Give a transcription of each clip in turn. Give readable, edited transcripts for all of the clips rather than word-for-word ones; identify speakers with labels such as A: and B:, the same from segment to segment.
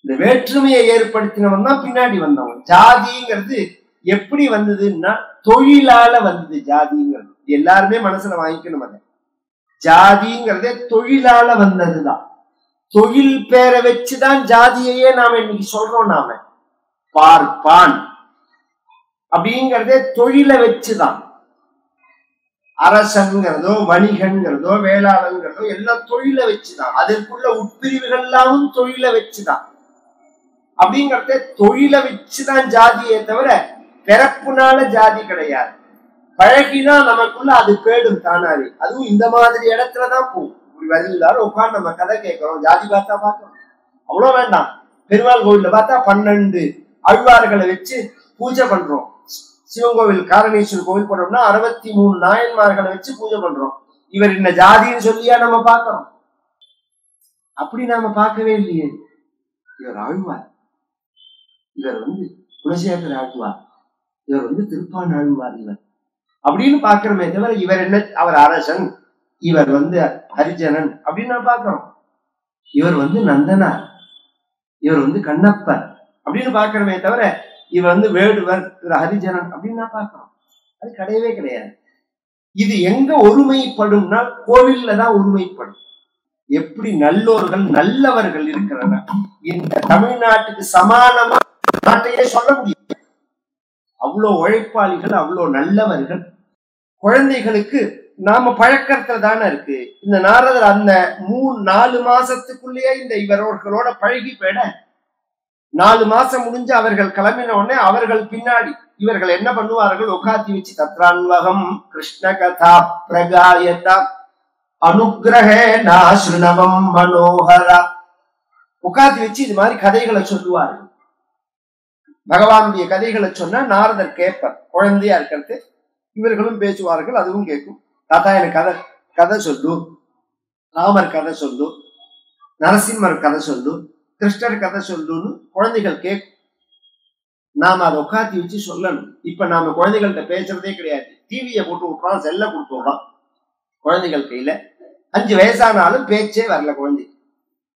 A: இந்த வேற்றுமையை ஏற்படுத்தினவன் தான் பின்னாடி வந்தவன். ஜாதிங்கிறது எப்படி வந்ததுன்னா தொழிலால வந்தது. ஜாதிங்கிறது எல்லாருமே மனசுல வாங்கிக்கணும். அதை ஜாதிங்கிறதே தொழிலால வந்ததுதான். தொழில் பேரை வச்சுதான் ஜாதியையே நாம இன்னைக்கு சொல்றோம். நாம பார்ப்பான் அப்படிங்கிறதே தொழிலை வச்சுதான். அரசன்கிறதோ வணிகன்கிறதோ வேளாளங்கிறதோ எல்லாம் தொழிலை வச்சுதான். அதற்குள்ள உட்பிரிவுகள் எல்லாமும் தொழிலை வச்சுதான். அப்படிங்கிறதே தொழிலை வச்சுதான் ஜாதியே தவிர பிறப்புனால ஜாதி கிடையாது. பழகினா நமக்குள்ள அது பேடும் தானாவே. அதுவும் இந்த மாதிரி இடத்துலதான் போகும். இப்படி வருகிறாரு உட்காந்து நம்ம கதை கேட்கிறோம், ஜாதி பார்த்தா பார்க்கணும், அவ்வளவு வேண்டாம். பெருமாள் கோவில்ல பார்த்தா 12 அழ்வார்களை வச்சு பூஜை பண்றோம். சிவன் கோவில் காரணேஸ்வரர் கோவில் போனோம்னா 63 நாயன்மார்களை வச்சு பூஜை பண்றோம். இவர் இந்த ஜாதின்னு சொல்லியா நம்ம பார்க்கிறோம்? அப்படி நாம பார்க்கவே இல்லையே. இவர் ஆழ்வார், இவர் குலசேகர ஆழ்வார், இவர் திருப்பான் ஆழ்வார், இவர் அப்படின்னு பாக்குறோமே தவிர இவர் என்ன, அவர் அரசன், இவர் ஹரிஜனன் அப்படின்னு நான் பாக்குறோம். இவர் நந்தனார், இவர் கண்ணப்பர் அப்படின்னு பாக்குறோமே தவிர இவர் வேடுவர், இவர் ஹரிஜனன் அப்படின்னு நான் பாக்குறோம். அது கிடையவே கிடையாது. இது எங்க ஒருமைப்படும்னா கோவில்ல தான் ஒருமைப்படும். எப்படி நல்லோர்கள் நல்லவர்கள் இருக்கிறாங்க. இந்த தமிழ்நாட்டுக்கு சமானமா நாட்டையே சொல்ல முடியும். அவ்வளோ உழைப்பாளிகள், அவ்வளோ நல்லவர்கள். குழந்தைகளுக்கு நாம பழக்கத்துல தானே இருக்கு. இந்த நாரதர் அந்த 3-4 மாசத்துக்குள்ளேயே இந்த இவர்களோட பழகி போயிட, 4 மாசம் முடிஞ்சு அவர்கள் கிளம்பின உடனே அவர்கள் பின்னாடி இவர்கள் என்ன பண்ணுவார்கள், உட்காத்தி வச்சு தத்ரான்வகம் கிருஷ்ண கதா பிரகாயதா அனுகிரகேணா ஸ்ருணவம் மனோகரா உட்காத்தி வச்சு இது மாதிரி கதைகளை சொல்லுவார்கள். பகவானுடைய கதைகளை சொன்னா நாரதர் கேட்பார். குழந்தையா இருக்கிறது இவர்களும் பேசுவார்கள், அதுவும் கேட்கும். தாத்தா எனக்கு கதை சொல்லு, ராமர் கதை சொல்லு, நரசிம்மர் கதை சொல்லு, கிருஷ்ணர் கதை சொல்லுன்னு குழந்தைகள் கேட்கும். நாம அதை உட்காத்தி வச்சு சொல்லணும். இப்ப நாம குழந்தைகள்கிட்ட பேசுறதே கிடையாது. டிவியை போட்டு விட்டுறோம், செல்ல கொடுத்து விடுறோம் குழந்தைகள் கையில. 5 வயசானாலும் பேச்சே வரல குழந்தை.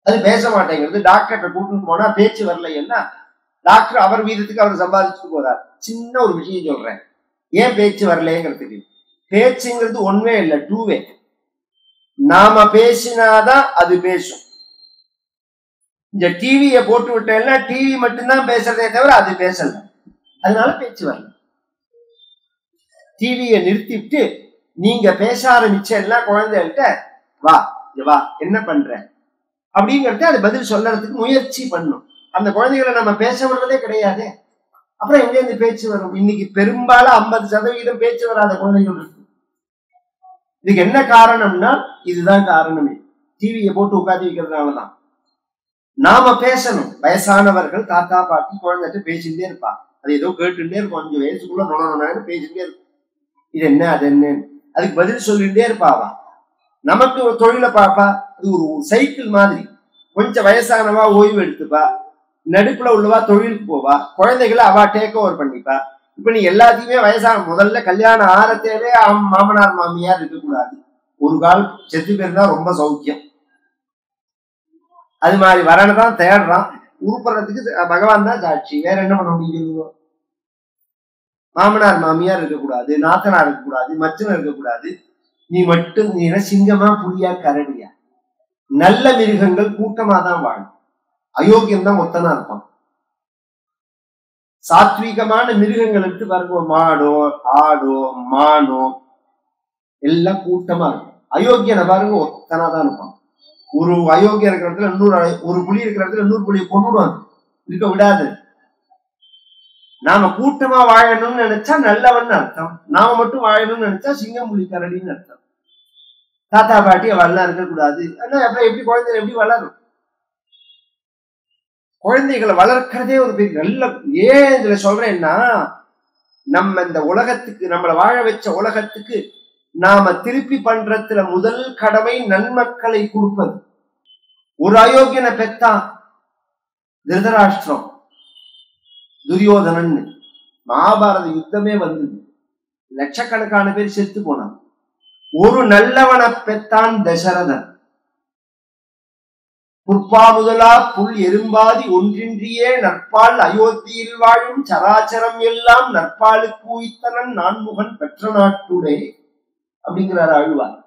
A: அது பேச மாட்டேங்கிறது. டாக்டர்கிட்ட கூட்டிட்டு போனா பேச்சு வரலைன்னா டாக்டர் அவர் வீதத்துக்கு அவர் சம்பாதிச்சுட்டு போறார். சின்ன ஒரு விஷயம் சொல்றேன், ஏன் பேச்சு வரலைங்கிறதுக்கு. பேச்சுங்கிறது ஒன்வே இல்லை, 2 வே. நாம பேசினாதான் அது பேசும். இந்த டிவியை போட்டு விட்டேன்னா டிவி மட்டும்தான் பேசுறதே தவிர அது பேசல, அதனால பேச்சு வரல. டிவியை நிறுத்திவிட்டு நீங்க பேச ஆரம்பிச்சேன்னா குழந்தைகிட்ட வா வா என்ன பண்ற அப்படிங்கறது அது பதில் சொல்றதுக்கு முயற்சி பண்ணும். அந்த குழந்தைகளை நம்ம பேச வர்றதே கிடையாது. அப்புறம் எங்க இருந்து பேச்சு வரும்? இன்னைக்கு பெரும்பாலும் 50% பேச்சு வராத குழந்தைகள் இருக்கு. இதுக்கு என்ன காரணம்னா இதுதான் காரணமே. டிவியை போட்டு உட்காந்து வைக்கிறதுனாலதான். நாம பேசணும். வயசானவர்கள் தாத்தா பாட்டி குழந்தைகிட்ட பேசிட்டே இருப்பா. அது ஏதோ கேட்டுட்டே இருக்கும். 5 வயசுக்குள்ள நொன்னு பேசிட்டே இருக்கும். இது என்ன அது என்ன, அதுக்கு பதில் சொல்லிட்டே இருப்பாவா. நமக்கு ஒரு தொழிலை பார்ப்பா. அது ஒரு சைக்கிள் மாதிரி. கொஞ்சம் வயசானவா ஓய்வு எடுத்துப்பா, நடுப்புல உள்ளவா தொழிலுக்கு போவா, குழந்தைகளை அவா டேக் ஓவர் பண்ணிப்பா. இப்ப நீ எல்லாத்தையுமே வயசான முதல்ல கல்யாணம் ஆரத்தேவே மாமனார் மாமியார் இருக்கக்கூடாது. ஒரு கால் செத்து பேர் தான் ரொம்ப சௌக்கியம். அது மாதிரி வரணுதான் தேடுறான். உருப்படுறதுக்கு பகவான் தான் சாட்சி. வேற என்ன பண்ண முடியும்? மாமனார் மாமியார் இருக்கக்கூடாது, நாத்தனார் இருக்கக்கூடாது, மச்சனர் இருக்கக்கூடாது. நீ மட்டும் நீ சிங்கமா புலியா கரடியா? நல்ல மிருகங்கள் கூட்டமா தான் வாழும். அயோக்கியம் தான் மொத்தனா இருப்பான். சாத்வீகமான மிருகங்கள் எடுத்து பாருங்க, மாடோ ஆடோ மானோ எல்லாம் கூட்டமா இருக்கும். அயோக்கியனை பாருங்க ஒத்தனா தான் இருப்பான். ஒரு அயோக்கியம் இருக்கிற இடத்துல ஒரு புலி இருக்கிற இடத்துல இன்னொரு புலியை கொண்டுடுவாங்க, இருக்க விடாது. நாம கூட்டமா வாழணும்னு நினைச்சா நல்லவன் அர்த்தம். நாம மட்டும் வாழணும்னு நினைச்சா சிங்கம் புலி கரடின்னு அர்த்தம். தாத்தா பாட்டி அவெல்லாம் இருக்கக்கூடாது. அப்புறம் எப்படி குழந்தைகள் எப்படி வளரும்? குழந்தைகளை வளர்க்கிறதே ஒரு பெரிய நல்ல. ஏன் இதுல சொல்றேன்னா, நம்ம இந்த உலகத்துக்கு, நம்மளை வாழ வச்ச உலகத்துக்கு நாம திருப்பி பண்றதுல முதல் கடமை நன்மக்களை கொடுப்பது. ஒரு அயோக்கியனை பெத்தான் திருதராஷ்டிரம், துரியோதனன். மகாபாரத யுத்தமே வந்தது, லட்சக்கணக்கான பேர் செத்து போனான். ஒரு நல்லவனை பெத்தான் தசரதன். புற்பா முதலா புல் எறும்பாதி ஒன்றின்றியே நற்பால் அயோத்தியில் வாழும் சராச்சரம் எல்லாம் நற்பாலுக்கு உய்த்தனன் நான்முகன் பெற்ற நாட்டுடே அப்படிங்கிறார் ஆழ்வார்.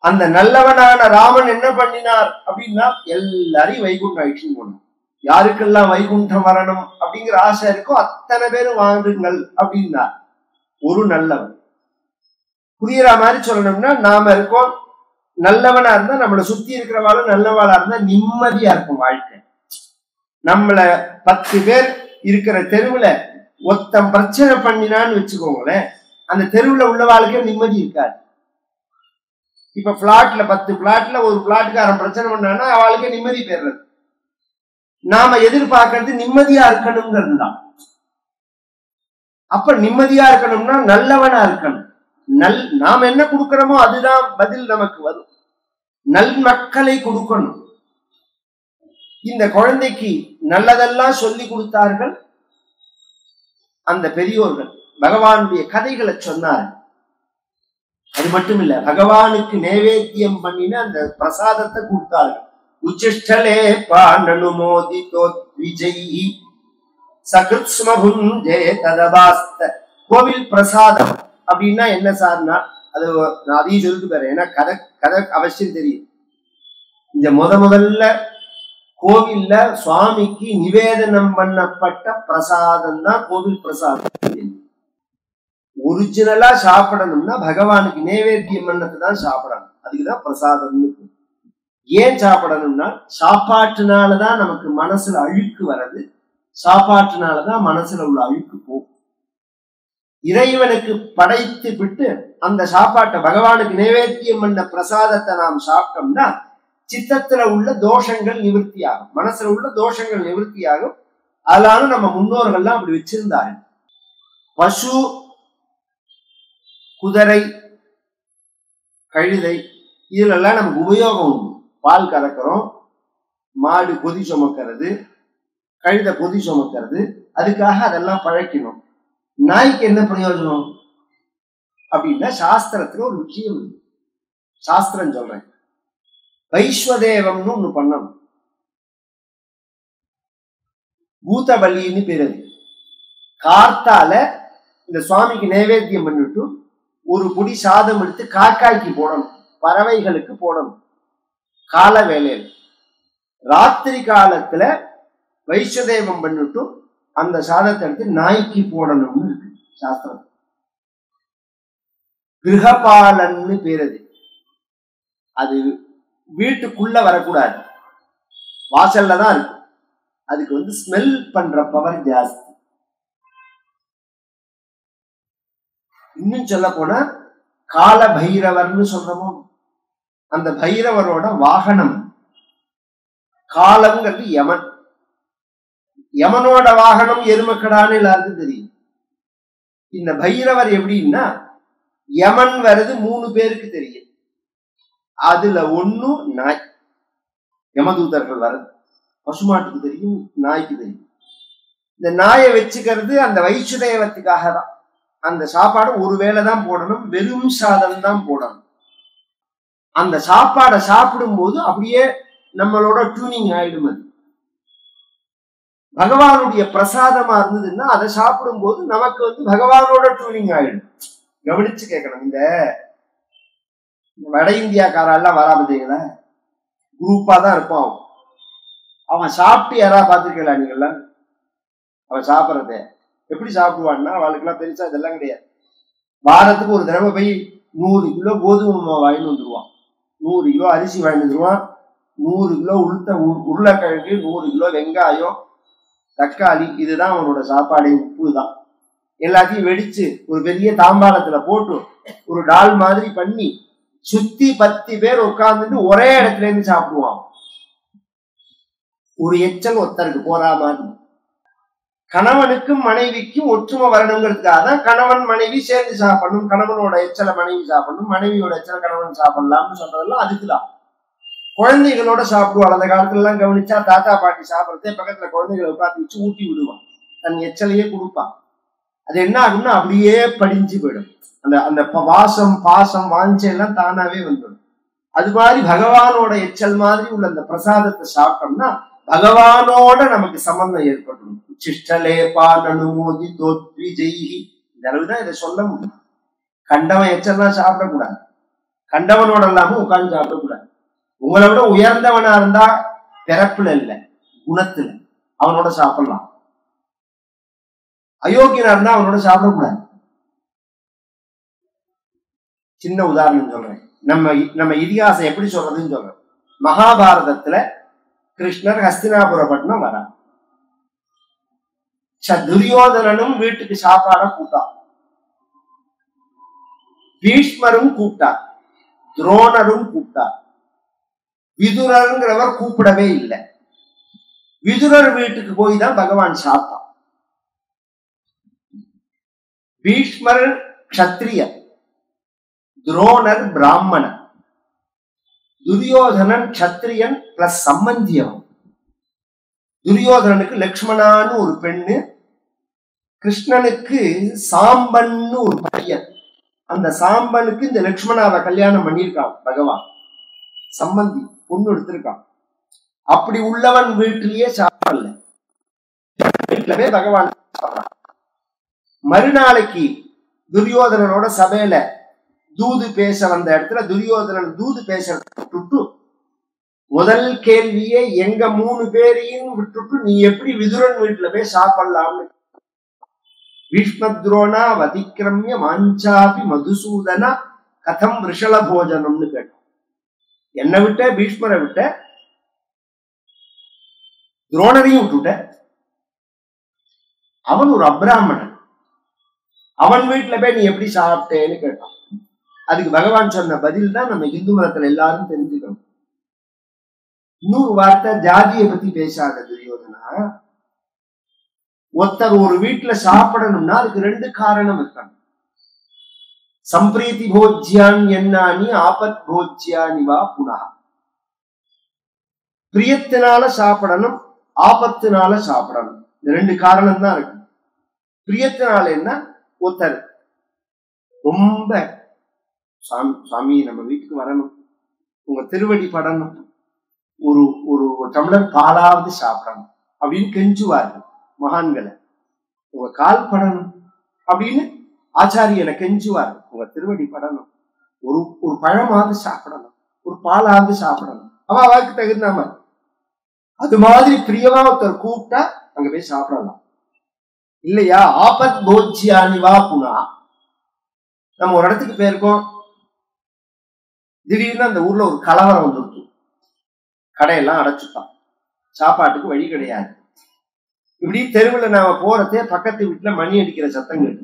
A: அந்த நல்லவனான ராமன் என்ன பண்ணினார் அப்படின்னா எல்லாரையும் வைகுண்டம் ஆயிடுச்சுன்னு போனார். யாருக்கெல்லாம் வைகுண்டம் வரணும் அப்படிங்கிற ஆசை இருக்கோ அத்தனை பேரும் வாங்குங்கள் அப்படின்னா ஒரு நல்லவன். புரியுற மாதிரி சொல்லணும்னா நாம இருக்கோம், நல்லவனா இருந்தா நம்மளை சுத்தி இருக்கிறவாளும் நல்லவாளா இருந்தா நிம்மதியா இருக்கும் வாழ்க்கை. நம்மள 10 பேர் இருக்கிற தெருவுல ஒருத்தன் பிரச்சனை பண்ணினான்னு வச்சுக்கோங்களேன், அந்த தெருவுல உள்ளவாளுக்கே நிம்மதி இருக்காது. இப்ப பிளாட்ல 10 பிளாட்ல ஒரு பிளாட்டுக்காரன் பிரச்சனை பண்ணான்னா அவளுக்கே நிம்மதி பெறுறது. நாம எதிர்பார்க்கறது நிம்மதியா இருக்கணுங்கிறது தான். அப்ப நிம்மதியா இருக்கணும்னா நல்லவனா இருக்கணும். நாம என்ன கொடுக்கிறோமோ அதுதான் பதில் நமக்கு வரும். நல் மக்களை கொடுக்கணும். இந்த குழந்தைக்கு நல்லதெல்லாம் சொல்லி கொடுத்தார்கள் அந்த பெரியோர்கள். பகவானுடைய கதைகளை சொன்னார்கள். அது மட்டும் இல்ல, பகவானுக்கு நைவேத்தியம் பண்ணின அந்த பிரசாதத்தை கொடுத்தார்கள். உச்சிஷ்டலே பாண்டனுமோதி விஜயி சகிருத்ஸ்மபுஞ்சே ததபாஸ்த. கோவில் பிரசாதம் அப்படின்னா என்ன சார்னா, அது நான் அதையும் சொல்லிட்டு போறேன், ஏன்னா கதை அவசியம் தெரியும். இந்த முதல்ல கோவில்ல சுவாமிக்கு நிவேதனம் பண்ணப்பட்ட பிரசாதம் தான் கோவில் பிரசாதம். ஒரிஜினலா சாப்பிடணும்னா பகவானுக்கு நைவேத்தியம் பண்ணது தான் சாப்பிடணும். அதுக்குதான் பிரசாதம்னு. ஏன் சாப்பிடணும்னா சாப்பாட்டுனாலதான் நமக்கு மனசுல அழுக்கு வர்றது, சாப்பாட்டுனாலதான் மனசுல உள்ள அழுக்கு போகும். இறைவனுக்கு படைத்து விட்டு அந்த சாப்பாட்டை பகவானுக்கு நைவேத்தியம் பண்ண பிரசாதத்தை நாம் சாப்பிட்டோம்னா சித்தத்துல உள்ள தோஷங்கள் நிவர்த்தி ஆகும், மனசுல உள்ள தோஷங்கள் நிவர்த்தி ஆகும். அதனால நம்ம முன்னோர்கள்லாம் அப்படி வச்சிருந்தாங்க. பசு, குதிரை, கழுதை இதுல எல்லாம் நமக்கு உபயோகம் உண்டு. பால் கறக்கிறோம், மாடு பொதி சுமக்கிறது, கழுதை பொதி சுமக்கிறது, அதுக்காக அதெல்லாம் பழக்கணும். நாய்க்கு என்ன பிரயோஜனம் அப்படின்னா சாஸ்திரத்துல ஒரு விஷயம் இருக்கு. சாஸ்திரம் சொல்றேன், வைஸ்வதேவம்னு ஒண்ணு பண்ணணும். பூதபலின்னு பேரு. கார்த்தால இந்த சுவாமிக்கு நைவேத்தியம் பண்ணிட்டு ஒரு பொடி சாதம் எடுத்து காக்காய்க்கு போடணும், பறவைகளுக்கு போடணும். கால வேலையில் ராத்திரி காலத்துல வைஸ்வதேவம் பண்ணிட்டு அந்த சாதத்தை எடுத்து நாய்க்கு போடணும்னு இருக்கு சாஸ்திரம். கிரகபாலன்னு பேரு. அது வீட்டுக்குள்ள வரக்கூடாது, வாசல்ல தான் இருக்கு. அதுக்கு ஸ்மெல் பண்ற பவர் ஜாஸ்தி. இன்னும் சொல்ல போனா கால பைரவர்னு சொல்றோமோ, அந்த பைரவரோட வாகனம் காலங்கிறது யமன். யமனோட வாகனம் எருமக்கடான்னு எல்லாருக்கும் தெரியும். இந்த பைரவர் எப்படின்னா, யமன் வருது 3 பேருக்கு தெரியும். அதுல ஒண்ணு நாய், யமதூதர்கள் வருது. பசுமாட்டுக்கு தெரியும், நாய்க்கு தெரியும். இந்த நாயை வச்சுக்கிறது அந்த வைசுதேவத்துக்காக தான். அந்த சாப்பாடு ஒரு வேளை தான் போடணும், வெறும் சாதம் தான் போடணும். அந்த சாப்பாடை சாப்பிடும் போது அப்படியே நம்மளோட டியூனிங் ஆயிடும். அது பகவானுடைய பிரசாதமா இருந்ததுன்னா அதை சாப்பிடும் போது நமக்கு பகவானோட டியூனிங் ஆயிடும். கவனிச்சு கேட்கணும். இந்த வட இந்தியாக்காரெல்லாம் வராமதீங்களா, குரூப்பா தான் இருப்பான். அவன் சாப்பிட்டு யாராவது பார்த்துருக்கீங்களா நீங்கெல்லாம்? அவன் சாப்பிட்றத எப்படி சாப்பிடுவான்னா, அவளுக்கெல்லாம் பெருசா இதெல்லாம் கிடையாது. வாரத்துக்கு ஒரு தடவை போய் 100 கிலோ கோதுமை வாங்கிட்டு வந்துருவான், 100 கிலோ அரிசி வாங்கிட்டு வந்துருவான், 100 கிலோ உருளைக்கிழங்கு, 100 கிலோ வெங்காயம், தக்காளி, இதுதான் அவனோட சாப்பாடு. உப்பு தான். எல்லாத்தையும் வெடிச்சு ஒரு பெரிய தாம்பாளத்துல போட்டு ஒரு டால் மாதிரி பண்ணி சுத்தி 10 பேர் உட்கார்ந்துட்டு ஒரே இடத்துல இருந்து சாப்பிடுவான். ஒரு எச்சல் ஒருத்தருக்கு போறா மாதிரி. கணவனுக்கும் மனைவிக்கும் ஒற்றுமை வரணுங்கிறதுக்காக தான் கணவன் மனைவி சேர்ந்து சாப்பிடணும், கணவனோட எச்சலை மனைவி சாப்பிடணும், மனைவியோட எச்சலை கணவன் சாப்பிடலாம்னு சொல்றதெல்லாம் அதுக்குதான். குழந்தைகளோட சாப்பிடுவாள். அந்த காலத்துல எல்லாம் கவனிச்சா தாத்தா பாட்டி சாப்பிடறதே பக்கத்துல குழந்தைகளை உட்காந்து வச்சு ஊட்டி விடுவான், தன் எச்சலையே கொடுப்பான். அது என்ன ஆகும்னா அப்படியே படிஞ்சு போயிடும். அந்த அந்த வாசம் பாசம் வாஞ்சை எல்லாம் தானாவே வந்துடும். அது மாதிரி பகவானோட எச்சல் மாதிரி உள்ள அந்த பிரசாதத்தை சாப்பிட்டோம்னா பகவானோட நமக்கு சம்பந்தம் ஏற்படும். சிஷ்டலேபா நனுமோதி தோத்வி ஜெய்ஹி, இந்த அளவுதான் இதை சொல்ல முடியும். கண்டவன் எச்சல்லாம் சாப்பிடக்கூடாது, கண்டவனோட இல்லாம உட்கார்ந்து சாப்பிடக்கூடாது. உங்களை விட உயர்ந்தவனா இருந்தா பிறப்புல இல்ல குணத்துல அவனோட சாப்பிடலாம். அயோக்கியனா இருந்தா அவனோட சாப்பிடக்கூடாது. சின்ன உதாரணம் சொல்றேன். நம்ம இதிகாசம் எப்படி சொல்றதுன்னு சொல்றேன். மகாபாரதத்துல கிருஷ்ணர் ஹஸ்தினாபுரப்பட்டினம் வரா. துரியோதனனும் வீட்டுக்கு சாப்பாட கூட்டான், பீஷ்மரும் கூப்பிட்டார், துரோணரும் கூப்பிட்டார். விதுரருங்கிறவர் கூப்பிடவே இல்லை. விதுரர் வீட்டுக்கு போய் தான் பகவான் சாப்பிட்டான். பீஷ்மர் க்ஷத்ரியர், துரோணர் பிராமணன், துரியோதனன் க்ஷத்ரியன் பிளஸ் சம்பந்தியவன். துரியோதனனுக்கு லக்ஷ்மணான்னு ஒரு பெண்ணு, கிருஷ்ணனுக்கு சாம்பன்னு ஒரு பையன். அந்த சாம்பனுக்கு இந்த லக்ஷ்மணாவை கல்யாணம் பண்ணியிருக்கான் பகவான், சம்பந்தி பொண்ணு எடுத்திருக்கான். அப்படி உள்ளவன் வீட்டிலேயே சாப்பிடல, வீட்டுலவே பகவான் சாப்பிடறான். மறுநாளைக்கு துரியோதனனோட சபையில தூது பேச வந்த இடத்துல துரியோதனன் தூது பேச விட்டுட்டு முதல் கேள்வியே எங்க 3 பேரையும் விட்டுட்டு நீ எப்படி விதுரன் வீட்டுல போய் சாப்பிடலாம்னு. பீஷ்ம துரோணா வதிக்கிரமிய மாஞ்சாபி மதுசூதனா கதம் ரிஷல போஜனம்னு கேட்டான். என்ன விட்ட, பீஷ்மரை விட்ட, துரோணரையும் விட்டுட்ட. அவன் ஒரு அப்ராமணன், அவன் வீட்டுல போய் நீ எப்படி சாப்பிட்டேன்னு கேட்டான். அதுக்கு பகவான் சொன்ன பதில் தான் நம்ம இந்து மதத்துல எல்லாரும் தெரிஞ்சுக்கணும். இன்னொரு வார்த்தை, ஜாதியை பத்தி பேசாத துரியோதனா. ஒருத்தர் ஒரு வீட்டுல சாப்பிடணும்னா அதுக்கு 2 காரணம் இருக்காங்க. சம்பிரீதி போஜ்யான் என்னானி ஆபத் போஜ்யானி வா புனா. பிரியத்தினால சாப்பிடணும், ஆபத்தினால சாப்பிடணும். இந்த 2 காரணம் தான் இருக்கு. பிரியத்தினால என்ன, ஒருத்தர் ரொம்ப சாமி நம்ம வீட்டுக்கு வரணும், உங்க திருவடி படணும், ஒரு ஒரு டம்ளர் பாலாவது சாப்பிடணும் அப்படின்னு கெஞ்சுவார்கள் மகான்களை. உங்க கால் படணும் அப்படின்னு ஆச்சாரியனை கெஞ்சுவார்கள், உங்க திருவடி படணும், ஒரு பழமாவது சாப்பிடணும், ஒரு பாலாவது சாப்பிடணும். அவன் அவருக்கு தகுந்த மாதிரி. அது மாதிரி பிரியமா ஒருத்தர் கூப்பிட்டா அங்க போய் சாப்பிடலாம் இல்லையா. ஆபத் போஜ்யானி வா புனா. நம்ம ஒரு இடத்துக்கு போயிருக்கோம், திடீர்னு அந்த ஊர்ல ஒரு கலவரம் வந்துருக்கு, கடையெல்லாம் அடைச்சுட்டான், சாப்பாட்டுக்கு வழி கிடையாது. இப்படி தெருவில் நாம போறதே பக்கத்து வீட்டுல மணி அடிக்கிற சத்தம் கேட்டு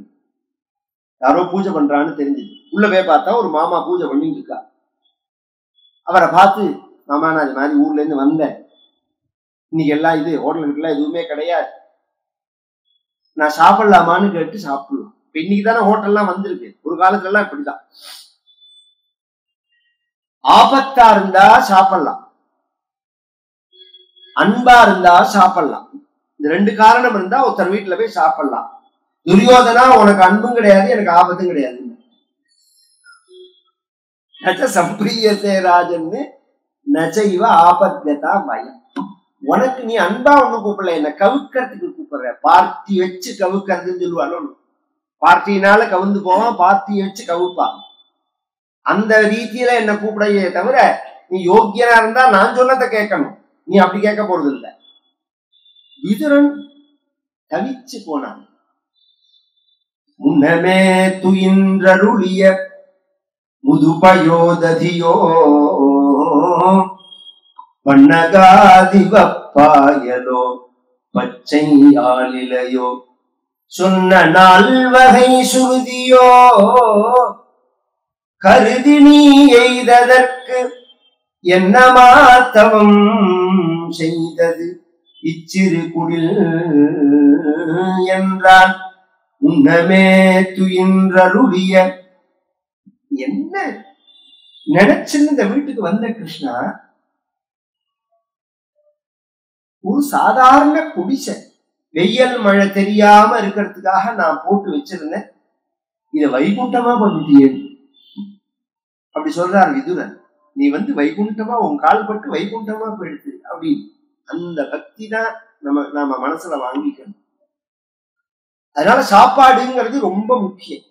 A: யாரோ பூஜை பண்றான்னு தெரிஞ்சுது. உள்ள போய் பார்த்தா ஒரு மாமா பூஜை பண்ணிட்டு இருக்கா. அவரை பார்த்து, மாமா நான் இது மாதிரி ஊர்ல இருந்து வந்தேன், இன்னைக்கு எல்லாம் இது ஹோட்டலுக்குலாம் எதுவுமே கிடையாது, நான் சாப்பிடலாமான்னு கேட்டு சாப்பிடலாம். இப்ப இன்னைக்கு தானே ஹோட்டல்லாம் வந்திருக்கு, ஒரு காலத்துல எல்லாம் இப்படிதான். ஆபத்தா இருந்தா சாப்பிடலாம், அன்பா இருந்தா சாப்பிடலாம். இந்த 2 காரணம் இருந்தா ஒருத்தர் வீட்டுல போய் சாப்பிடலாம். துரியோதனா உனக்கு அன்பும் கிடையாது, எனக்கு ஆபத்தும் கிடையாது. நச்ச சம்பிரியசே ராஜன்னு நச்ச இவ ஆபத்யதா பயம். உனக்கு நீ அன்பா ஒண்ணு கூப்பிடல, என்ன கவுக்கிறதுக்கு கூப்பிடுற. பார்ட்டி வச்சு கவுக்கிறதுன்னு சொல்லுவாள். பார்ட்டினால கவுந்து போவான், பார்ட்டி வச்சு கவுப்பான். அந்த ரீதியில என்ன கூப்பிடையே தவிர நீ யோக்கியனா இருந்தா நான் சொன்னதை கேட்கணும், நீ அப்படி கேட்க போறது இல்லை. விதுரன் தவிச்சு போனான். முன்னமே துயின்றருளிய முதுபயோததியோ பண்ணகாதிவப்பாயலோ பச்சை ஆளிலையோ சொன்ன 4 வகை சுருதியோ கருதி நீ எய்ததற்கு என்ன மாத்தவம் செய்தது இச்சிறு குடில் என்றான். உன்னமே துயின்றருளிய. என்ன நினைச்சுன்னு இந்த வீட்டுக்கு வந்த கிருஷ்ணா, ஒரு சாதாரண குடிசை, வெயில் மழை தெரியாம இருக்கிறதுக்காக நான் போட்டு வச்சிருந்தேன், இத வைகுண்டமா பண்ணிட்டியே அப்படி சொல்றார் விதுரன். நீ வந்து வைகுண்டமா உன் கால் பட்டு வைகுண்டமா போயிடுது அப்படின்னு. அந்த பக்தி தான் நம்ம மனசுல வாங்கிக்கணும். அதனால சாப்பாடுங்கிறது ரொம்ப முக்கியம்.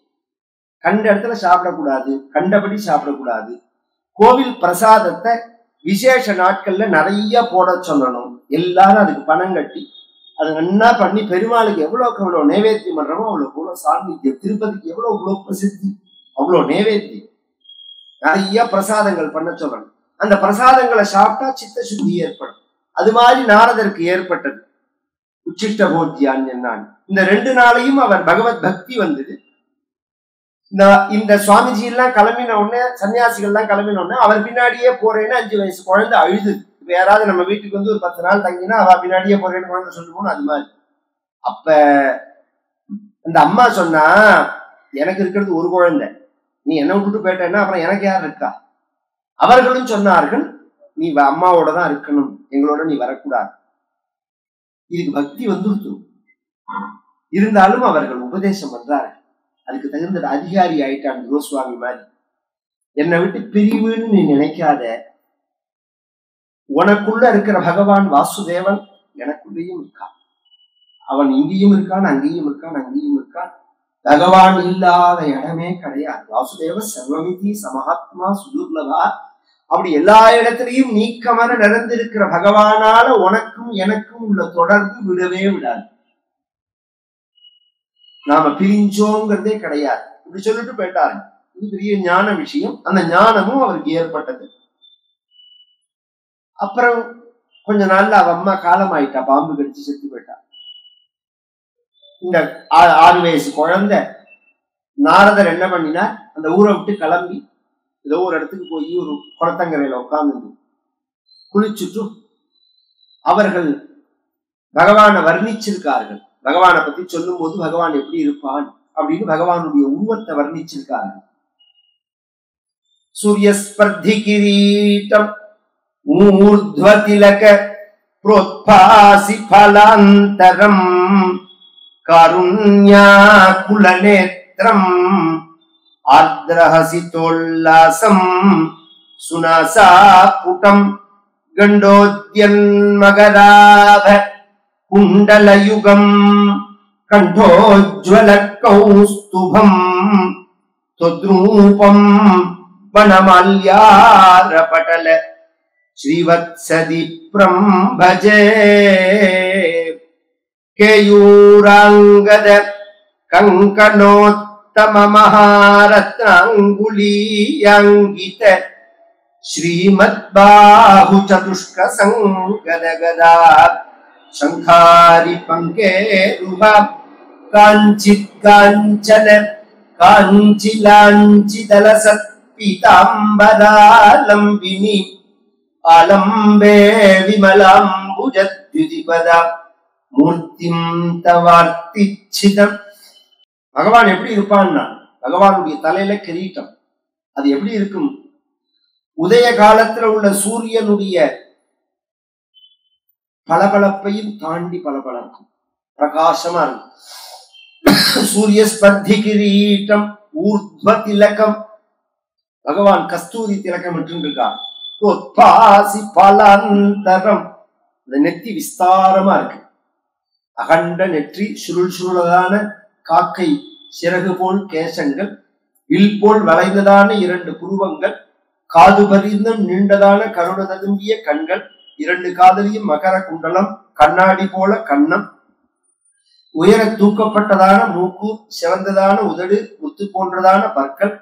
A: கண்ட இடத்துல சாப்பிடக்கூடாது, கண்டபடி சாப்பிடக்கூடாது. கோவில் பிரசாதத்தை விசேஷ நாட்கள்ல நிறைய போட சொல்லணும். எல்லாரும் அதுக்கு பணம் கட்டி அது நல்லா பண்ணி பெருமாளுக்கு எவ்வளவு நைவேத்தியம் பண்றோமோ அவ்வளவு சாநித்தியம். திருப்பதிக்கு எவ்வளவு பிரசித்தி, அவ்வளவு நைவேத்தியம். நிறைய பிரசாதங்கள் பண்ண சொல்லணும். அந்த பிரசாதங்களை சாப்பிட்டா சித்த சுத்தி ஏற்படும். அது மாதிரி நாரதருக்கு ஏற்பட்டது உச்சிஷ்ட போத்தியான். இந்த 2 நாளையும் அவர் பகவத் பக்தி வந்தது. இந்த சுவாமிஜி எல்லாம் கிளம்பின உடனே, சன்னியாசிகள் எல்லாம் கிளம்பின உடனே அவர் பின்னாடியே போறேன்னு 5 வயசு குழந்தை அழுது. இப்ப யாராவது நம்ம வீட்டுக்கு வந்து ஒரு 10 நாள் தங்கினா அவ பின்னாடியே போறேன்னு குழந்தை சொல்லுவோம். அது மாதிரி அப்ப அந்த அம்மா சொன்னா, எனக்கு இருக்கிறது ஒரு குழந்தை, நீ என்ன விட்டுட்டு போயிட்டேன்னா அப்புறம் எனக்கு யார் இருக்கா? அவர்களும் சொன்னார்கள், நீ அம்மாவோட தான் இருக்கணும், எங்களோட நீ வரக்கூடாது. இதுக்கு பக்தி வந்துருச்சு. இருந்தாலும் அவர்கள் உபதேசம் பண்றாரு. அதுக்கு தகுந்த அதிகாரி ஆயிட்டான் கோஸ்வாமி மாதிரி. என்னை விட்டு பிரிவுன்னு நீ நினைக்காத, உனக்குள்ள இருக்கிற பகவான் வாசுதேவன் எனக்குள்ளேயும் இருக்கான். அவன் இங்கேயும் இருக்கான், அங்கேயும் இருக்கான், அங்கேயும் இருக்கான். பகவான் இல்லாத இடமே கிடையாது. வாசுதேவ சர்வமிதி சமஹாத்மா சுதுர்லபா. அப்படி எல்லா இடத்திலையும் நீக்கமான நிறைந்திருக்கிற பகவானால உனக்கும் எனக்கும் உள்ள தொடர்பு விடவே விடாது. நாம பிரிஞ்சோங்கிறதே கிடையாது. இப்படி சொல்லிட்டு போயிட்டாரு. இது பெரிய ஞான விஷயம். அந்த ஞானமும் அவருக்கு ஏற்பட்டது. அப்புறம் கொஞ்ச நாள்ல அவ அம்மா காலம் ஆயிட்டா, பாம்பு கடிச்சு செத்து போயிட்டா. இந்த 6 வயசு குழந்தை நாரதர் என்ன பண்ணினா, அந்த ஊரை விட்டு கிளம்பி ஏதோ ஒரு இடத்துக்கு போய் ஒரு குளத்தங்கரையில உட்கார்ந்து குளிச்சுட்டு அவர்கள் பகவானை வர்ணிச்சிருக்கார்கள். பகவானை பத்தி சொல்லும் போது பகவான் எப்படி இருப்பான் அப்படின்னு பகவானுடைய உருவத்தை வர்ணிச்சிருக்கார்கள். சூரியஸ்பர்தி கிரீட்டம் ஊர்த்வதிலக ப்ரோத்பாசி பலாந்தரம் காருண்யாகுல நேத்ரம் ஆர்த்ரஹசிதோல்லாசம் சுனாசா புடம் கண்டோத்யன்மகராப குண்டலயுகம் கண்டோஜ்வல கௌஸ்துபம் தொத்ரூபம் வனமால்யாரபடல ஸ்ரீவத்சதிப்ரம் பஜே கேயூராங்கத கங்கணோத்தம மகாரத்னாங்குலீயாங்கித ஸ்ரீமத் பாஹு சதுஷ்க சங்கதகதா சங்காரி பங்கேருஹ காஞ்சித் காஞ்சன காஞ்சிலாஞ்சிதலசத் பீதாம்பராலம்பினி ஆலம்பே விமலாம்புஜத்யுதிபதா மூர்த்திம் தவார்த்திச்சிதம். பகவான் எப்படி இருப்பான்னா, பகவானுடைய தலையில கிரீட்டம். அது எப்படி இருக்கும்? உதய காலத்துல உள்ள சூரியனுடைய பளபளப்பையும் தாண்டி பளபளக்கும், பிரகாசமா இருக்கும். சூரிய ஸ்பர்தி கிரீட்டம் ஊர்த்வ திலகம். பகவான் கஸ்தூரி திலகம் இருக்கான். பலாந்தரம். இந்த நெத்தி விஸ்தாரமா இருக்கு. அகண்ட நெற்றி, சுருள் சுருளதான காக்கை சிறகு போல் கேசங்கள், வில் போல் வளைந்ததான 2 புருவங்கள், காது பரிந்தும் நீண்டதான கருண ததும்பிய கண்கள், 2 காதலியும் மகர குண்டலம், கண்ணாடி போல கன்னம், உயர தூக்கப்பட்டதான மூக்கு, சிறந்ததான உதடு, முத்து போன்றதான பற்கள்,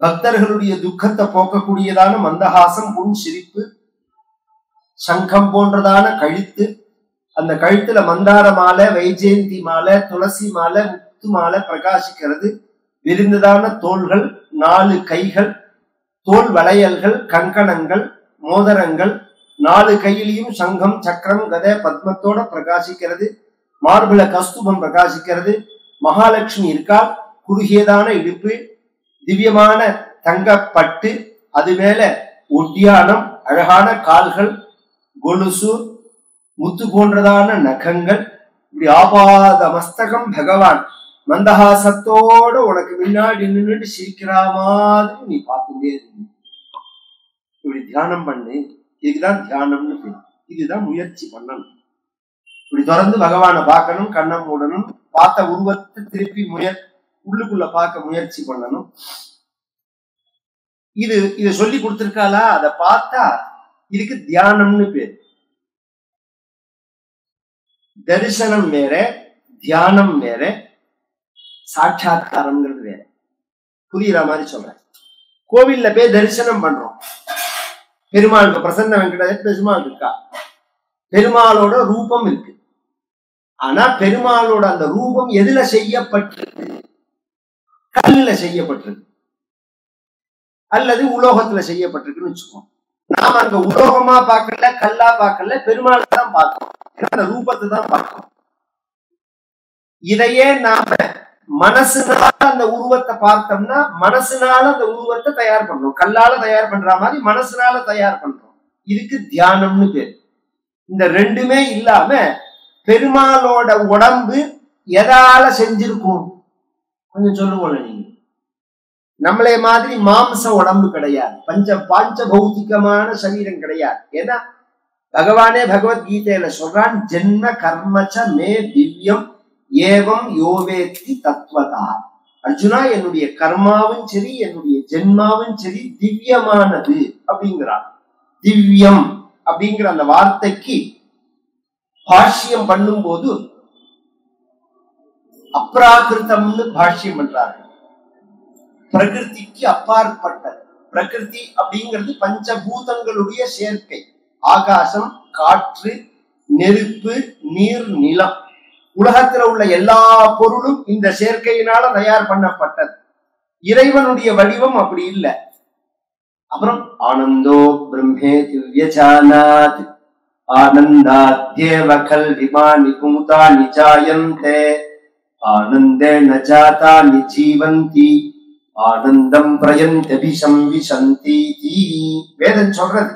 A: பக்தர்களுடைய துக்கத்தை போக்கக்கூடியதான மந்தஹாசம், புன் சிரிப்பு, சங்கம் போன்றதான கழுத்து, அந்த கழுத்துல மந்தார மாலை, வைஜெயந்தி மாலை, துளசி மாலை, முத்து மாலை பிரகாசிக்கிறது. விரிந்ததான தோள்கள், 4 கைகள், தோல் வளையல்கள், கங்கணங்கள், மோதிரங்கள், 4 கையிலையும் சங்கம், சக்கரம், கதை, பத்மத்தோட பிரகாசிக்கிறது. மார்புல கஸ்தூபம் பிரகாசிக்கிறது. மகாலட்சுமி இருக்கால். குறுகியதான இடுப்பு, திவ்யமான தங்கப்பட்டு, அது மேல ஒட்டியானம், அழகான கால்கள், கொலுசு, முத்து போன்றதான நகங்கள், இப்படி ஆபாத மஸ்தகம். பகவான் மந்தஹாசத்தோட உனக்கு முன்னாடி நின்றுட்டு சிரிக்கிற மாதிரி நீ பார்த்துட்டே இருக்க. இப்படி தியானம் பண்ணு, இதுதான் தியானம்னு பேரு. இதுதான் முயற்சி பண்ணணும். இப்படி தொடர்ந்து பகவானை பார்க்கணும், கண்ணை மூடணும், பார்த்த உருவத்தை திருப்பி உள்ளுக்குள்ள பார்க்க முயற்சி பண்ணணும். இத சொல்லி கொடுத்திருக்காளா? அதை பார்த்தா இதுக்கு தியானம்னு பேரு. தரிசனம் வேற, தியானம் வேற, சாட்சாத்காரம்ங்கிறது வேற. புரியுற மாதிரி சொல்றேன். கோவில்ல போய் தரிசனம் பண்றோம். பெருமாளுக்கு பிரசன்ன வெங்கடேஷ் பெருமாள் இருக்கா, பெருமாளோட ரூபம் இருக்கு. ஆனா பெருமாளோட அந்த ரூபம் எதுல செய்யப்பட்டிருக்கு? கல்லுல செய்யப்பட்டிருக்கு அல்லது உலோகத்துல செய்யப்பட்டிருக்குன்னு வச்சுக்கோம். நாம அங்க உலோகமா பார்க்கல, கல்லா பார்க்கல, பெருமாளை தான் பார்க்கணும், அந்த ரூபத்தை தான் பார்க்கணும். இதையே நாம மனசுனால அந்த உருவத்தை பார்த்தோம்னா மனசுனால அந்த உருவத்தை தயார் பண்றோம். கல்லால தயார் பண்ற மாதிரி மனசுனால தயார் பண்றோம். இதுக்கு தியானம்னு பேரு. இந்த ரெண்டுமே இல்லாம பெருமாளோட உடம்பு எதால செஞ்சிருக்கும் கொஞ்சம் சொல்லுவோம். நீங்க நம்மளே மாதிரி மாம்ச உடம்பு கிடையாது, பாஞ்ச பௌத்திகமான சரீரம் கிடையாது. ஏன்னா பகவானே பகவத்கீதையில சொல்றான், ஜென்ம கர்மச்ச மே திவ்யம் ஏவம் யோவேத்தி தத்வதா. அர்ஜுனா, என்னுடைய கர்மாவும் சரி என்னுடைய ஜென்மாவும் சரி திவ்யமானது அப்படிங்கிறான். திவ்யம் அப்படிங்கிற அந்த வார்த்தைக்கு பாஷ்யம் பண்ணும் போது அப்ராகிருத்தம்னு பாஷ்யம் பண்றார்கள். பிரகிருதிக்கு அப்பாற்பட்டது. பிரகிருதி அப்படிங்கிறது பஞ்சபூதங்களுடைய சேர்க்கை. ஆகாசம், காற்று, நெருப்பு, நீர், நிலம். உலகத்துல உள்ள எல்லா பொருளும் இந்த சேர்க்கையினால தயார் பண்ணப்பட்டது. இறைவனுடைய வடிவம் அப்படி இல்லை. அப்புறம் ஆனந்தோ பிரம்மே திவ்யஜானாத் ஆனந்தாத்யேவ கல்விமானி பூதானி ஜாயந்தே ஆனந்தேன ஜாதானி ஜீவந்தி ஆனந்தம் பிரயந்தபிசம்விசந்தி. வேதம் சொல்றது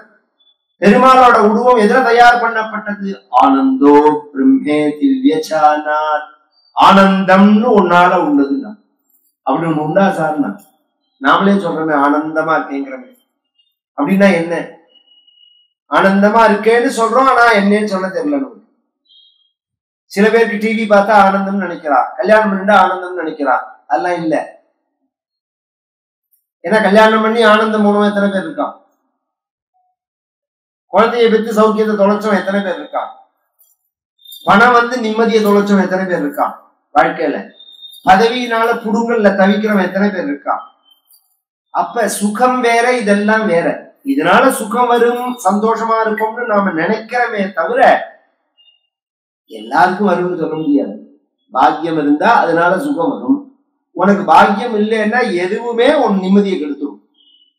A: பெருமாளோட உருவம் எதிர தயார் பண்ணப்பட்டது? ஆனந்தோ பிரம்மே திவ்யஜானாத். ஆனந்தம்னு ஒன்னால உள்ளதுன்னா அப்படி ஒண்ணு உண்டா சார்னா? நாமளே சொல்றோமே ஆனந்தமா இருக்கேங்கிறமே. அப்படின்னா என்ன? ஆனந்தமா இருக்கேன்னு சொல்றோம், ஆனா என்னன்னு சொல்ல தெரியல. சில பேருக்கு டிவி பார்த்தா ஆனந்தம்னு நினைக்கிறான், கல்யாணம் பண்ணிட்டா ஆனந்தம்னு நினைக்கிறான். அதெல்லாம் இல்ல. ஏன்னா கல்யாணம் பண்ணி ஆனந்தம் மூலமா எத்தனை பேர் இருக்கான்? குழந்தைய பெற்று சௌக்கியத்தை தொலைச்சவன் எத்தனை பேர் இருக்கான்? பணம் வந்து நிம்மதியை தொலைச்சவன் எத்தனை பேர் இருக்கான்? வாழ்க்கையில பதவியினால புடுங்கல்ல தவிக்கிறவன் எத்தனை பேர் இருக்கான்? அப்ப சுகம் வேற, இதெல்லாம் வேற. இதனால சுகம் வரும், சந்தோஷமா இருக்கும்னு நாம நினைக்கிறமே தவிர எல்லாருக்கும் வரும்னு சொல்ல முடியாது. பாக்கியம் இருந்தா அதனால சுகம் வரும். உனக்கு பாக்கியம் இல்லைன்னா எதுவுமே உன் நிம்மதியை கெடுத்துரும்.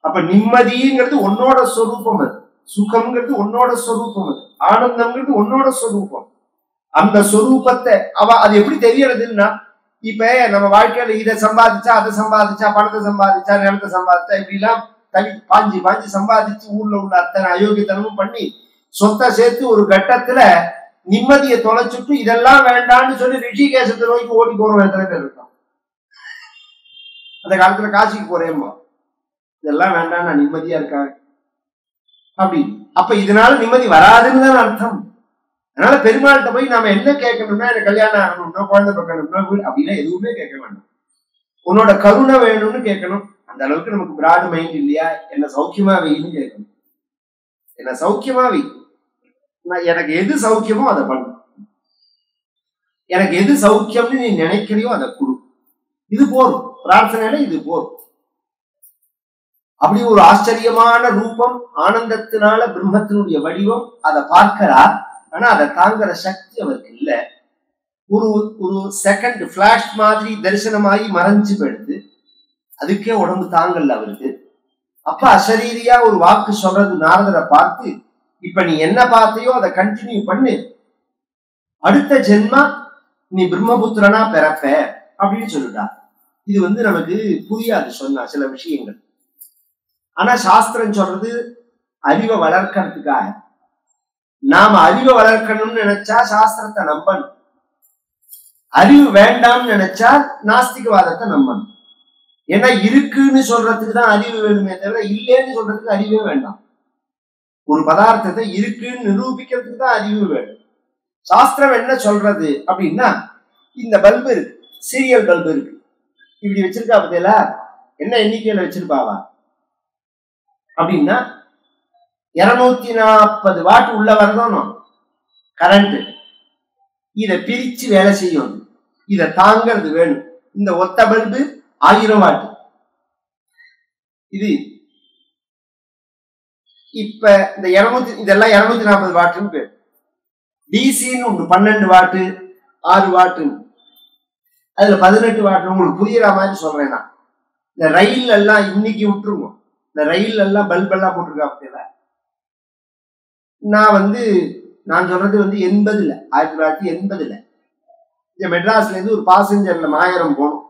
A: அப்ப நிம்மதிங்கிறது உன்னோட சொரூபம், அது சுகம்ங்கிறது உன்னோட சொரூபம், அது ஆனந்தம்ங்கிறது உன்னோட சொரூபம். அந்த சொரூபத்தை அது எப்படி தெரியறதுன்னா, இப்ப நம்ம வாழ்க்கையில இதை சம்பாதிச்சா, அதை சம்பாதிச்சா, பணத்தை சம்பாதிச்சா, நிலத்தை சம்பாதிச்சா, இப்படி எல்லாம் பாஞ்சு சம்பாதிச்சு ஊர்ல உள்ள அத்தனை அயோக்கியத்தனமும் பண்ணி சொத்தை சேர்த்து ஒரு கட்டத்துல நிம்மதியை தொலைச்சுட்டு இதெல்லாம் வேண்டாம்னு சொல்லி ரிஷிகேசத்தை நோக்கி ஓடி போறோம் எத்தனை பேர் இருக்கான்? அந்த காலத்துல காசிக்கு போறேம்மா, இதெல்லாம் வேண்டாம், நான் நிம்மதியா இருக்கேன் அப்படி. அப்ப இதனால நிம்மதி வராதுன்னு தான் அர்த்தம். அதனால பெருமாள்கிட்ட போய் நாம என்ன கேட்கணும்னா, எனக்கு கல்யாணம் ஆகணும்னா, குழந்தை பார்க்கணும்னா அப்படின்னா எதுவுமே கேட்க வேண்டாம். உன்னோட கருணை வேணும்னு கேட்கணும். அந்த அளவுக்கு நமக்கு பிராட் மைண்ட் இல்லையா? என்ன சௌக்கியமா வைன்னு கேட்கணும். என்ன சௌக்கியமா வை, எனக்கு எது சௌக்கியமோ அதை பண்ணு, எனக்கு எது சௌக்கியம்னு நீ நினைக்கிறியோ அதை கொடு. இது போதும், பிரார்த்தனையில இது போதும். அப்படி ஒரு ஆச்சரியமான ரூபம், ஆனந்தத்தினால பிரம்மத்தினுடைய வடிவம், அதை பார்க்கிறார். ஆனா அதை தாங்குற சக்தி அவருக்கு இல்ல. ஒரு செகண்ட் பிளாஷ் மாதிரி தரிசனமாகி மறைஞ்சு போயிடுது. அதுக்கே உடம்பு தாங்கல்ல அவருக்கு. அப்ப அசரீரியா ஒரு வாக்கு சொல்றது நாரதரை பார்த்து, இப்ப நீ என்ன பார்த்தையோ அதை கண்டினியூ பண்ணு, அடுத்த ஜென்மா நீ பிரம்மபுத்திரனா பிறப்ப அப்படின்னு சொல்லிட்டா. இது நமக்கு புரியாது சொன்னா சில விஷயங்கள். ஆனா சாஸ்திரம் சொல்றது அறிவை வளர்க்கறதுக்காக. நாம அறிவை வளர்க்கணும்னு நினைச்சா சாஸ்திரத்தை நம்பணும். அறிவு வேண்டாம்னு நினைச்சா நாஸ்திகவாதத்தை நம்பணும். ஏன்னா இருக்குன்னு சொல்றதுக்கு தான் அறிவு வேணுமே தவிர இல்லைன்னு சொல்றதுக்கு அறிவே வேண்டாம். ஒரு பதார்த்தத்தை இருக்குன்னு நிரூபிக்கிறதுக்கு தான் அறிவு வேணும். சாஸ்திரம் என்ன சொல்றது அப்படின்னா, இந்த பல்பு இருக்கு, சீரியல் பல்பு இருக்கு, இப்படி வச்சிருக்கா பத்தியில என்ன எண்ணிக்கையில வச்சிருப்பாவா அப்படின்னா 240 வாட் உள்ள வரணும் கரண்ட். இதை பிரிச்சு வேலை செய்யும், இதை தாங்கிறது வேணும். இந்த ஒத்த பல்பு 1000 வாட். இது இப்ப இந்த இதெல்லாம் 240 வாட்டுன்னு பேர். டிசின்னு ஒன்று 12 வாட்டு 6 வாட்டுன்னு, அதுல 18 வாட்டு. உங்களுக்கு புரியுற மாதிரி சொல்றேன் நான். இந்த ரயில் எல்லாம் இன்னைக்கு விட்டுருவோம், இந்த ரயில் எல்லாம் பல்ப் எல்லாம் போட்டிருக்கா. நான் சொல்றது 80ல 1980ல இந்த மெட்ராஸ்ல இருந்து ஒரு பாசஞ்சர்ல மாயரம் போனோம்.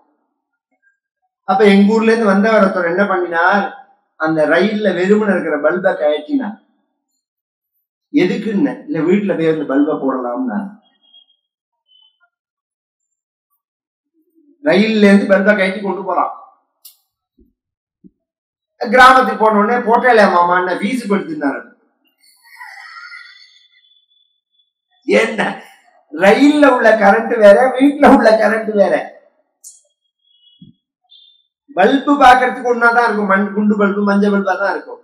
A: அப்ப எங்க ஊர்ல இருந்து வந்தவர் ஒருத்தர் என்ன பண்ணினார், அந்த ரயில்ல வெறுமனை இருக்கிற பல்பை கழட்டினார். எதுக்குன்னு இல்ல, வீட்டுல போய் அந்த பல்பை போடலாம்னா. ரயில்ல இருந்து பல்பை கழட்டி கொண்டு போறான். கிராமத்துக்கு போன உடனே போட்டேல மாமான்னு வீசு படுத்தினாரு. என்ன, ரயில்ல உள்ள கரண்ட் வேற, வீட்டுல உள்ள கரண்ட் வேற. பல்பு பாக்குறதுக்கு ஒன்னாதான் இருக்கும், குண்டு பல்பு மஞ்சள் பல்பா தான் இருக்கும்.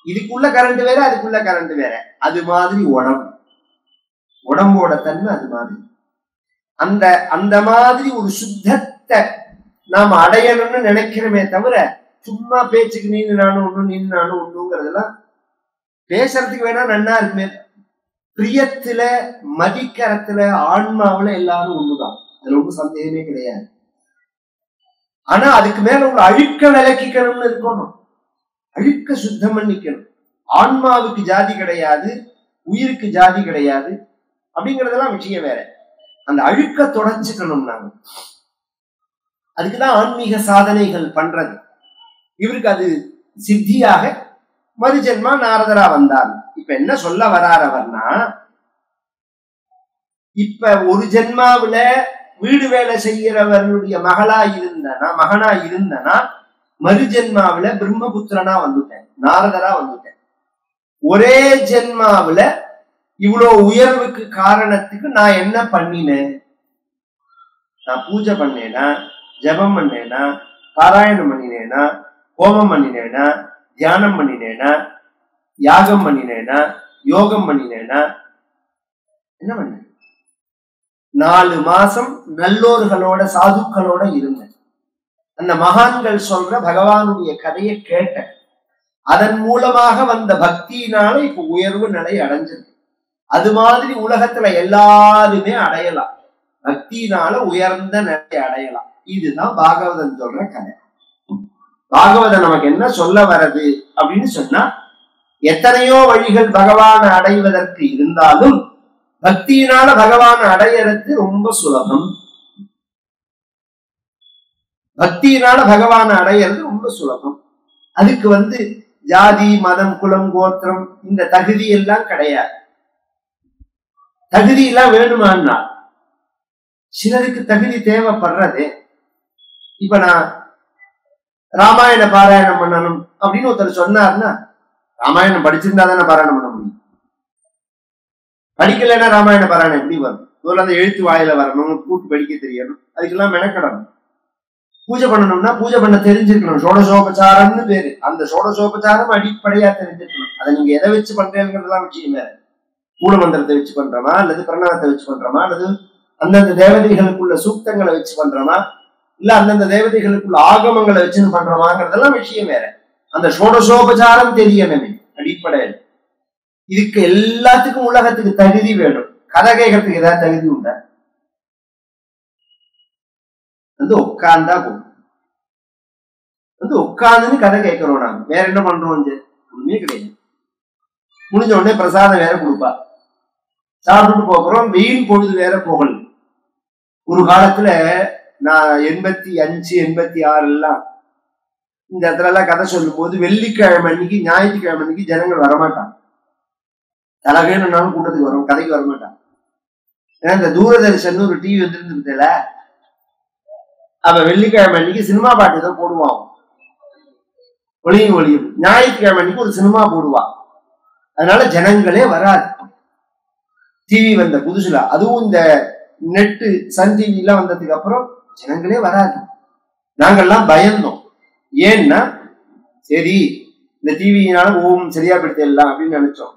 A: இதுக்குள்ள கரண்ட் வேற, அதுக்குள்ள கரண்ட் வேற. அது மாதிரி உடம்போட தன்மை அது மாதிரி. அந்த மாதிரி ஒரு சுத்தத்தை நாம் அடையணும்னு நினைக்கிறோமே தவிர, சும்மா பேச்சுக்கு நீ நானும் ஒண்ணுங்கிறதெல்லாம் பேசுறதுக்கு வேணா நன்னா இருக்குமே. பிரியத்துல மதிக்கரத்துல ஆன்மாவில எல்லாரும் ஒண்ணுதான், அதுல ஒன்றும் சந்தேகமே கிடையாது. ஆனா அதுக்கு மேல உள்ள அழுக்க விளக்கிக்கணும்னு இருக்கணும், அழுக்க சுத்தம் பண்ணிக்கணும். ஆன்மாவுக்கு ஜாதி கிடையாது, உயிருக்கு ஜாதி கிடையாது அப்படிங்கறதெல்லாம் விஷயம் வேற. அந்த அழுக்க தொடச்சுக்கணும் நாங்க. அதுக்குதான் ஆன்மீக சாதனைகள் பண்றது. இவருக்கு அது சித்தியாக மறுஜென்மா நாரதரா வந்தார். இப்ப என்ன சொல்ல வரார் அவர்னா, இப்ப ஒரு ஜென்மாவில வீடு வேலை செய்யறவர்களுடைய மகனா இருந்தனா மறுஜென்மாவில பிரம்மபுத்திரனா வந்துட்டேன், நாரதரா வந்துட்டேன். ஒரே ஜென்மாவில இவ்வளவு உயர்வுக்கு காரணத்துக்கு நான் என்ன பண்ணினேன்? நான் பூஜை பண்ணேனா, ஜபம் பண்ணேனா, பாராயணம் பண்ணினேனா, ஹோமம் பண்ணினேனா, தியானம் பண்ணினேனா, யாகம் பண்ணினேனா, யோகம் பண்ணினேனா, என்ன பண்ண? 4 மாசம் நல்லோர்களோட சாதுக்களோட இருந்தேன். அந்த மகான்கள் சொல்ற பகவானுடைய கதையை கேட்டேன். அதன் மூலமாக வந்த பக்தியினால இப்ப உயர்வு நிலை அடைஞ்சிருக்கு. அது மாதிரி உலகத்துல எல்லாருமே அடையலாம், பக்தியினால உயர்ந்த நிலை அடையலாம். இதுதான் பாகவதன் சொல்ற கதை. பாகவதன் நமக்கு என்ன சொல்ல வர்றது அப்படின்னு சொன்னா, எத்தனையோ வழிகள் பகவானை அடைவதற்கு இருந்தாலும் பக்தியினால பகவானை அடையிறது ரொம்ப சுலபம். பக்தியினால பகவானை அடையிறது ரொம்ப சுலபம். அதுக்கு ஜாதி மதம் குலம் கோத்திரம் இந்த தகுதி எல்லாம் கிடையாது. தகுதி எல்லாம் வேணுமான்னா சிலருக்கு தகுதி தேவைப்படுறது. இப்ப நான் ராமாயண பாராயணம் பண்ணணும் அப்படின்னு ஒருத்தர் சொன்னார்னா, ராமாயணம் படிச்சிருந்தா தானே பாராயணம் பண்ண முடியும். படிக்கலைன்னா ராமாயண பாராயணம் எப்படி வரும்? முதல்ல அந்த எழுத்து வாயில வரணும், கூட்டு படிக்க தெரியணும், அதுக்கெல்லாம் மெனக்கடணும். பூஜை பண்ணணும்னா பூஜை பண்ண தெரிஞ்சிருக்கணும், சோடசோபச்சாரம்னு பேரு. அந்த சோடசோபச்சாரம் அடிப்படையா தெரிஞ்சிருக்கணும். அதை நீங்க எதை வச்சு பண்றேங்கிறதுலாம் விஷயம் வேற. மூல மந்திரத்தை வச்சு பண்றோமா, அல்லது பிரணவத்தை வச்சு பண்றோமா, அல்லது அந்தந்த தேவதைகளுக்குள்ள சூக்தங்களை வச்சு பண்றோமா, இல்ல அந்தந்த தேவதைகளுக்குள்ள ஆகமங்களை வச்சுன்னு பண்றோமாங்கிறதெல்லாம் விஷயம் வேற. அந்த சோடசோபச்சாரம் தெரியணுமே அடிப்படையில். இதுக்கு எல்லாத்துக்கும் உலகத்துக்கு தகுதி வேணும். கதை கேட்கறதுக்கு ஏதாவது தகுதி உண்டா? உட்கார்ந்தா போதும். உட்கார்ந்துன்னு கதை கேட்கிறோம். நாங்க வேற என்ன பண்றோம்? ஒண்ணுமே கிடையாது. முடிஞ்ச உடனே பிரசாதம் வேற கொடுப்பா, சாப்பிட்டு போகிறோம். வெயில் பொழுது வேற போகல. ஒரு காலத்துல நான் 85, 86 எல்லாம் இந்த இடத்துல எல்லாம் கதை சொல்லும் போது வெள்ளிக்கிழமை அன்னைக்கு, ஞாயிற்றுக்கிழமை அன்னைக்கு ஜனங்கள் வரமாட்டாங்க. தலகேனாலும் கூட்டத்துக்கு வரும், கதைக்கு வரமாட்டாங்க. ஏன்னா இந்த தூரதர்ஷன் ஒரு டிவி வந்துருந்துல, அவ வெள்ளிக்கிழமை அன்னைக்கு சினிமா பாட்டு தான் போடுவான், ஒளியும் ஒளியும். ஞாயிற்றுக்கிழமை அன்னைக்கு ஒரு சினிமா போடுவா, அதனால ஜனங்களே வராது. டிவி வந்த புதுசுல, அதுவும் இந்த நெட்டு சன் டிவி எல்லாம் வந்ததுக்கு அப்புறம் ஜனங்களே வராது. நாங்கள்லாம் பயந்தோம். ஏன்னா சரி இந்த டிவினால சரியா படுத்திடலாம் அப்படின்னு நினைச்சோம்.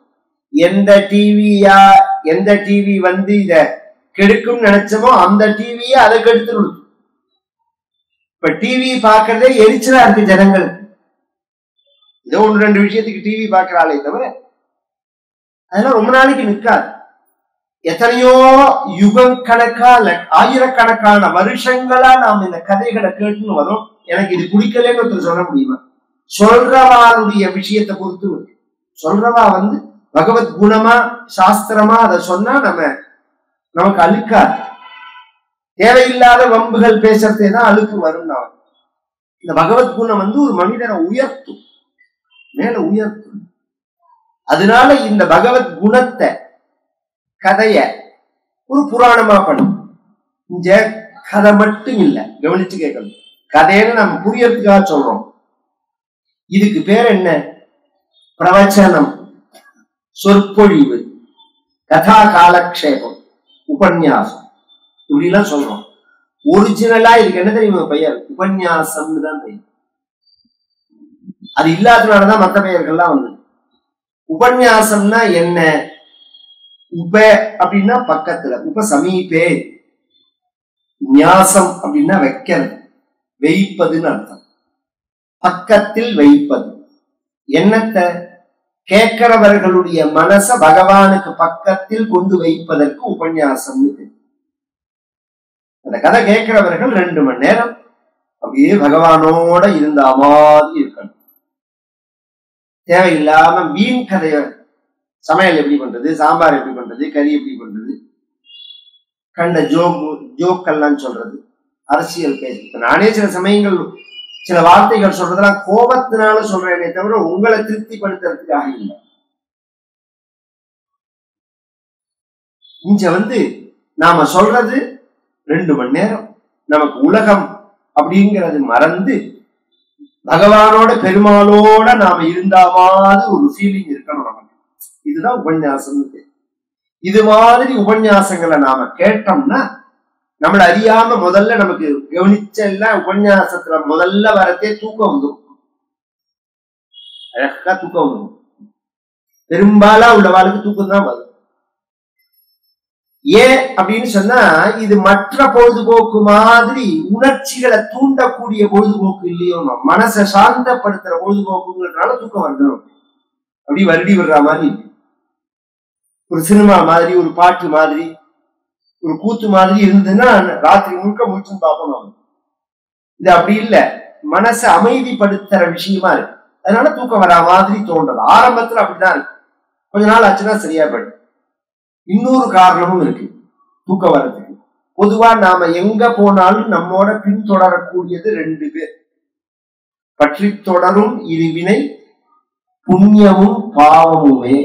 A: எந்த டிவி வந்து இத கெடுக்கும் நினைச்சோமோ அந்த டிவியை அதை கெடுத்து. இப்ப டிவி பாக்குறதே எரிச்சலா இருக்கு ஜனங்களுக்கு. ஏதோ 1-2 விஷயத்துக்கு டிவி பாக்குறாளே தவிர அதெல்லாம் ரொம்ப நாளைக்கு நிற்காது. எத்தனையோ யுகக்கணக்கா ஆயிரக்கணக்கான வருஷங்களா நாம் இந்த கதைகளை கேட்டுன்னு வரும். எனக்கு இது பிடிக்கலன்னு ஒருத்தர் சொல்ல முடியுமா? சொல்றவாருடைய விஷயத்தை பொறுத்து இருக்கு. சொல்றவா வந்து பகவத் குணமா சாஸ்திரமா அதை சொன்னா நமக்கு அழுக்காது. தேவையில்லாத வம்புகள் பேசுறதே தான் அழுக்கு வரும். இந்த பகவத் குணம் வந்து ஒரு மனிதனை உயர்த்தும், மேல உயர்த்தும். அதனால இந்த பகவத் குணத்தை கதைய ஒரு புராணமா பண்ணும். இங்க கதை மட்டும் இல்ல, கவனிச்சு கேட்கணும். கதைன்னு நம்ம புரியறதுக்காக சொல்றோம். இதுக்கு பேர் என்ன? பிரவச்சனம், சொற்பொழிவு, கதா காலக்ஷேபம், உபன்யாசம், இப்படி எல்லாம் சொல்றோம். ஒரிஜினலா இதுக்கு என்ன தெரியுமா பெயர்? உபன்யாசம்னு தான் பெயர். அது இல்லாததுனாலதான் மற்ற பெயர்கள்லாம் வந்தது. உபன்யாசம்னா என்ன? உப அப்படின்னா பக்கத்துல, உப சமீபே. நியாசம் அப்படின்னா வைக்கிறது, வைப்பதுன்னு அர்த்தம். பக்கத்தில் வைப்பது. என்னத்தை? கேட்கிறவர்களுடைய மனச பகவானுக்கு பக்கத்தில் கொண்டு வைப்பதற்கு உபன்யாசம். அந்த கதை கேட்கிறவர்கள் 2 மணி நேரம் அப்படியே பகவானோட இருந்த மாதிரி இருக்கணும். தேவையில்லாம வீண் கதைய, சமையல் எப்படி பண்றது, சாம்பார் எப்படி பண்றது, கறி எப்படி பண்றது, கண்ட ஜோக்கெல்லாம் சொல்றது, அரசியல் பேசுறது. நானே சில சமயங்கள் சில வார்த்தைகள் சொல்றதெல்லாம் கோபத்தினால சொல்றேனே தவிர உங்களை திருப்திப்படுத்துறதுக்காக இல்லை. இங்க வந்து நாம சொல்றது 2 மணி நேரம் நமக்கு உலகம் அப்படிங்கிறது மறந்து பகவானோட பெருமாளோட நாம இருந்தாவது ஒரு ஃபீலிங் இருக்கணும் நமக்கு. இதுதான் உபன்யாசம். இது மாதிரி உபன்யாசங்களை நாம கேட்டோம்னா நம்மள அறியாம முதல்ல நமக்கு கவனிச்செல்லாம் உபன்யாசத்துல முதல்ல வரத்தே தூக்கம் வந்துடும். அழகா தூக்கம் வந்துடும். பெரும்பாலா உள்ளவாளுக்கு தூக்கம் தான் வரும். ஏன் அப்படின்னு சொன்னா இது மற்ற பொழுதுபோக்கு மாதிரி உணர்ச்சிகளை தூண்டக்கூடிய பொழுதுபோக்கு இல்லையோ, மனசை சாந்தப்படுத்துற பொழுதுபோக்குங்கிறதுனால தூக்கம் வந்துடும். அப்படி வருடி விடுற மாதிரி ஒரு சினிமா மாதிரி, ஒரு பாட்டு மாதிரி, ஒரு கூத்து மாதிரி இருந்ததுன்னா ராத்திரி முழுக்க முழிச்சுன்னு பார்ப்போம். இது அப்படி இல்லை, மனசை அமைதிப்படுத்துற விஷயமா இருக்கு. அதனால தூக்கம் வரா மாதிரி தோன்றது. ஆரம்பத்துல அப்படிதான் இருக்கு, கொஞ்ச நாள் ஆச்சுன்னா சரியா போயிடும். இன்னொரு காரணமும் இருக்கு தூக்கம் வர்றதுக்கு. பொதுவா நாம எங்க போனாலும் நம்மோட பின்தொடரக்கூடியது 2 பேர். பற்றி தொடரும் இருவினை புண்ணியமும் பாவமுமே.